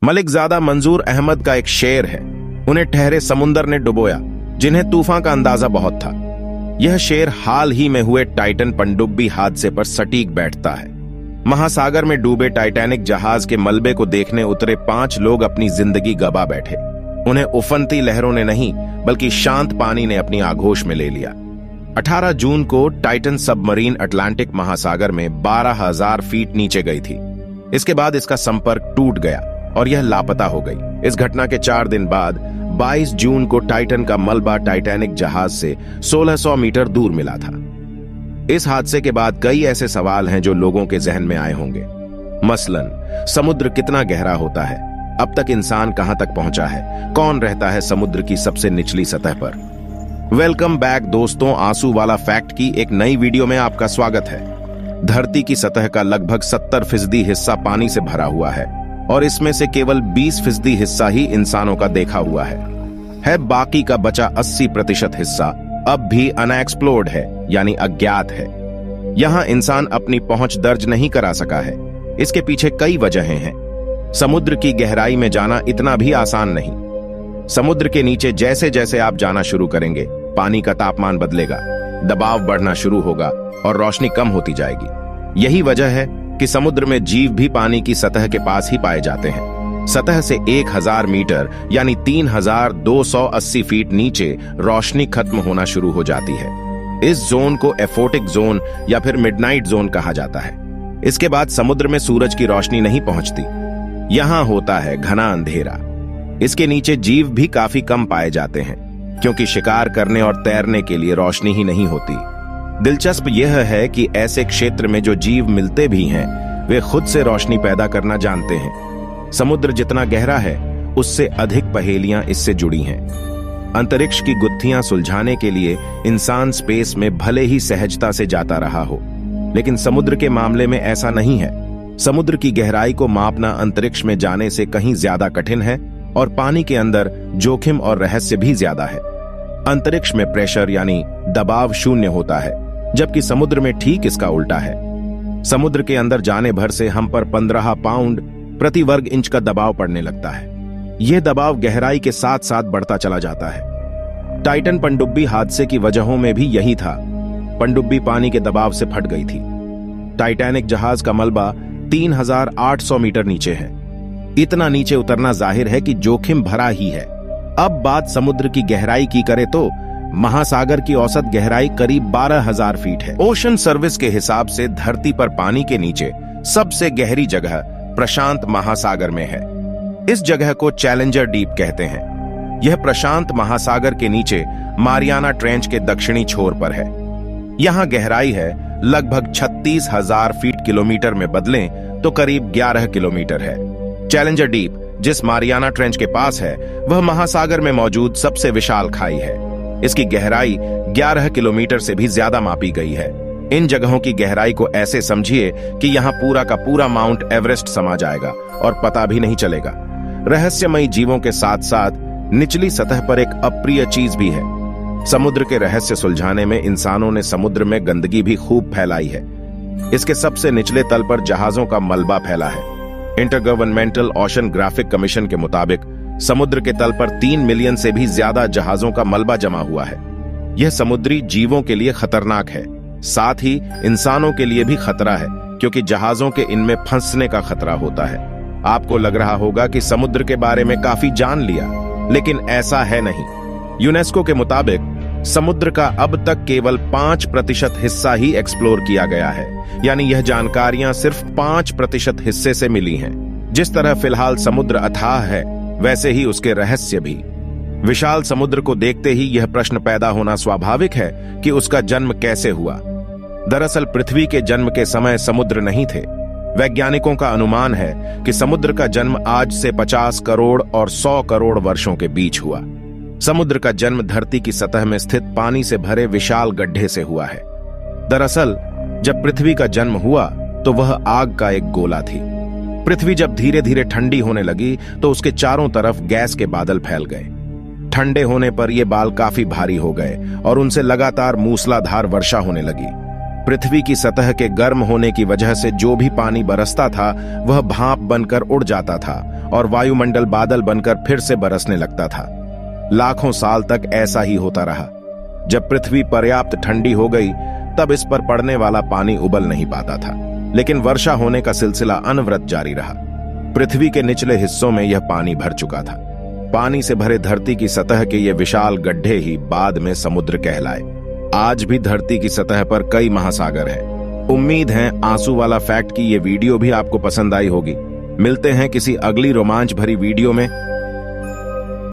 मलिकजादा मंजूर अहमद का एक शेर है, उन्हें ठहरे समुंदर ने डुबोया, जिन्हें तूफान का अंदाजा बहुत था। यह शेर हाल ही में हुए टाइटन पनडुब्बी हादसे पर सटीक बैठता है। महासागर में डूबे टाइटैनिक जहाज के मलबे को देखने उतरे 5 लोग अपनी जिंदगी गवा बैठे। उन्हें उफनती लहरों ने नहीं बल्कि शांत पानी ने अपनी आगोश में ले लिया। 18 जून को टाइटन सबमरीन अटलांटिक महासागर में 12,000 फीट नीचे गई थी। इसके बाद इसका संपर्क टूट गया और यह लापता हो गई। इस घटना के 4 दिन बाद 22 जून को टाइटन का मलबा टाइटैनिक जहाज से 1600 मीटर दूर मिला था। इस हादसे के बाद कई ऐसे सवाल हैं जो लोगों के जहन में आए होंगे। मसलन, समुद्र कितना गहरा होता है? अब तक इंसान कहां तक पहुंचा है? कौन रहता है समुद्र की सबसे निचली सतह पर? वेलकम बैक दोस्तों, आंसू वाला फैक्ट की एक नई वीडियो में आपका स्वागत है। धरती की सतह का लगभग 70% हिस्सा पानी से भरा हुआ है और इसमें से केवल 20% हिस्सा ही इंसानों का देखा हुआ है। बाकी का बचा 80% हिस्सा अब भी अनएक्सप्लोर्ड है, यानी अज्ञात है। यहां इंसान अपनी पहुंच दर्ज नहीं करा सका है। इसके पीछे कई वजहें हैं। समुद्र की गहराई में जाना इतना भी आसान नहीं। समुद्र के नीचे जैसे जैसे आप जाना शुरू करेंगे, पानी का तापमान बदलेगा, दबाव बढ़ना शुरू होगा और रोशनी कम होती जाएगी। यही वजह है कि समुद्र में जीव भी पानी की सतह के पास ही पाए जाते हैं। सतह से 1000 मीटर यानी 3280 फीट नीचे रोशनी खत्म होना शुरू हो जाती है। इस जोन को एफोटिक जोन या फिर मिडनाइट जोन कहा जाता है। इसके बाद समुद्र में सूरज की रोशनी नहीं पहुंचती। यहां होता है घना अंधेरा। इसके नीचे जीव भी काफी कम पाए जाते हैं, क्योंकि शिकार करने और तैरने के लिए रोशनी ही नहीं होती। दिलचस्प यह है कि ऐसे क्षेत्र में जो जीव मिलते भी हैं, वे खुद से रोशनी पैदा करना जानते हैं। समुद्र जितना गहरा है, उससे अधिक पहेलियां इससे जुड़ी हैं। अंतरिक्ष की गुत्थियां सुलझाने के लिए इंसान स्पेस में भले ही सहजता से जाता रहा हो, लेकिन समुद्र के मामले में ऐसा नहीं है। समुद्र की गहराई को मापना अंतरिक्ष में जाने से कहीं ज्यादा कठिन है और पानी के अंदर जोखिम और रहस्य भी ज्यादा है। अंतरिक्ष में प्रेशर यानी दबाव शून्य होता है, जबकि समुद्र में ठीक इसका उल्टा है। समुद्र के अंदर जाने भर से हम पर 15 पाउंड प्रति वर्ग इंच का दबाव पड़ने लगता है। यह दबाव गहराई के साथ साथ बढ़ता चला जाता है। टाइटन पनडुब्बी हादसे की वजहों में भी यही था। पनडुब्बी पानी के दबाव से फट गई थी। टाइटैनिक जहाज का मलबा 3800 मीटर नीचे है। इतना नीचे उतरना जाहिर है कि जोखिम भरा ही है। अब बात समुद्र की गहराई की करें तो महासागर की औसत गहराई करीब 12,000 फीट है। ओशन सर्विस के हिसाब से धरती पर पानी के नीचे सबसे गहरी जगह प्रशांत महासागर में है। इस जगह को चैलेंजर डीप कहते हैं। यह प्रशांत महासागर के नीचे मारियाना ट्रेंच के दक्षिणी छोर पर है। यहां गहराई है लगभग 36,000 फीट किलोमीटर में बदलें तो करीब 11 किलोमीटर है। चैलेंजर डीप जिस मारियाना ट्रेंच के पास है, वह महासागर में मौजूद सबसे विशाल खाई है। इसकी गहराई 11 किलोमीटर से भी ज्यादा मापी गई है। इन जगहों की गहराई को ऐसे समझिए कि यहां पूरा का पूरा माउंट एवरेस्ट समा जाएगा और पता भी नहीं चलेगा। रहस्यमयी जीवों के साथ साथ निचली सतह पर एक अप्रिय चीज भी है। समुद्र के रहस्य सुलझाने में इंसानों ने समुद्र में गंदगी भी खूब फैलाई है। इसके सबसे निचले तल पर जहाजों का मलबा फैला है। इंटरगवर्नमेंटल ओशनोग्राफिक कमीशन के मुताबिक समुद्र के तल पर 3 मिलियन से भी ज्यादा जहाजों का मलबा जमा हुआ है। यह समुद्री जीवों के लिए खतरनाक है, साथ ही इंसानों के लिए भी खतरा है, क्योंकि जहाजों के इनमें फंसने का खतरा होता है। आपको लग रहा होगा कि समुद्र के बारे में काफी जान लिया, लेकिन ऐसा है नहीं। यूनेस्को के मुताबिक समुद्र का अब तक केवल 5% हिस्सा ही एक्सप्लोर किया गया है, यानी यह जानकारियां सिर्फ 5% हिस्से से मिली हैं। जिस तरह फिलहाल समुद्र अथाह है, वैसे ही उसके रहस्य भी। विशाल समुद्र को देखते ही यह प्रश्न पैदा होना स्वाभाविक है कि उसका जन्म कैसे हुआ। दरअसल पृथ्वी के जन्म के समय समुद्र नहीं थे। वैज्ञानिकों का अनुमान है कि समुद्र का जन्म आज से 50 करोड़ और 100 करोड़ वर्षों के बीच हुआ। समुद्र का जन्म धरती की सतह में स्थित पानी से भरे विशाल गड्ढे से हुआ है। दरअसल जब पृथ्वी का जन्म हुआ तो वह आग का एक गोला थी। पृथ्वी जब धीरे धीरे ठंडी होने लगी तो उसके चारों तरफ गैस के बादल फैल गए। ठंडे होने पर ये बाल काफी भारी हो गए और उनसे लगातार मूसलाधार वर्षा होने लगी। पृथ्वी की सतह के गर्म होने की वजह से जो भी पानी बरसता था वह भाप बनकर उड़ जाता था और वायुमंडल बादल बनकर फिर से बरसने लगता था। लाखों साल तक ऐसा ही होता रहा। जब पृथ्वी पर्याप्त ठंडी हो गई तब इस पर पड़ने वाला पानी उबल नहीं पाता था, लेकिन वर्षा होने का सिलसिला अनवरत जारी रहा। पृथ्वी के निचले हिस्सों में यह पानी भर चुका था। पानी से भरे धरती की सतह के ये विशाल गड्ढे ही बाद में समुद्र कहलाए। आज भी धरती की सतह पर कई महासागर हैं। उम्मीद है आंसू वाला फैक्ट की ये वीडियो भी आपको पसंद आई होगी। मिलते हैं किसी अगली रोमांच भरी वीडियो में।